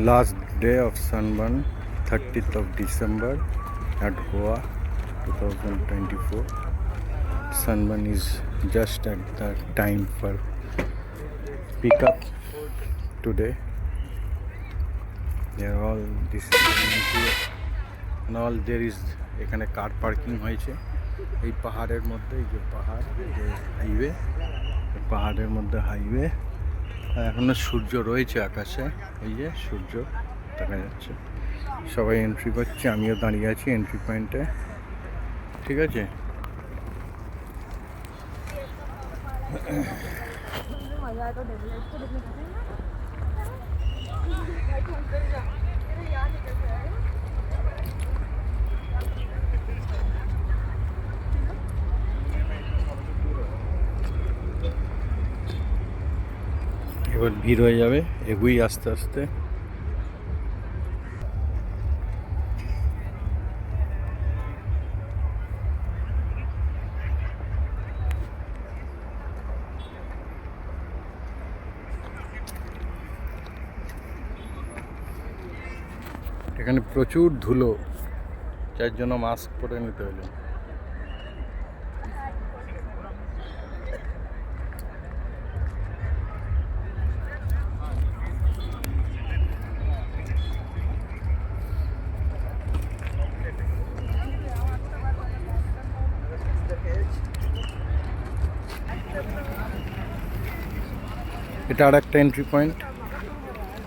Last day of sunburn, 30th of December at Goa 2024. Sunburn is just at the time for pickup today. They are all this is and all there is এখানে car parking হয়েছে এই পাহাড়ের মধ্যে। এই যে পাহাড়, এই যে হাইওয়ে, পাহাড়ের মধ্যে হাইওয়ে। এখনো সূর্য রয়েছে আকাশে, এই যে সূর্য দেখা যাচ্ছে। সবাই এন্ট্রি করছে, আমিও দাঁড়িয়ে আছি এন্ট্রি পয়েন্টে। ঠিক আছে, এবার ভিড় হয়ে যাবে, এগুই আস্তে আস্তে। এখানে প্রচুর ধুলো, যার জন্য মাস্ক পরে নিতে হলো। এটা আর একটা এন্ট্রি পয়েন্ট,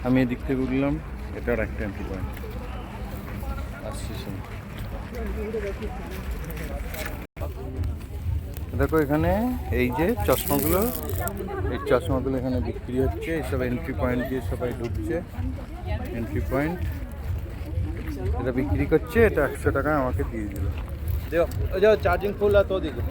আমি এদিক থেকে উঠলাম। এটা আর একটা এন্ট্রি পয়েন্ট আসছি। দেখো এখানে এই যে চশমাগুলো, এই চশমাগুলো এখানে বিক্রি হচ্ছে। এইসব এন্ট্রি পয়েন্ট দিয়ে সবাই ঢুকছে। এন্ট্রি পয়েন্ট এটা বিক্রি করছে, এটা 100 টাকা আমাকে দিয়ে দিল। চার্জিং ফুল তো দিকে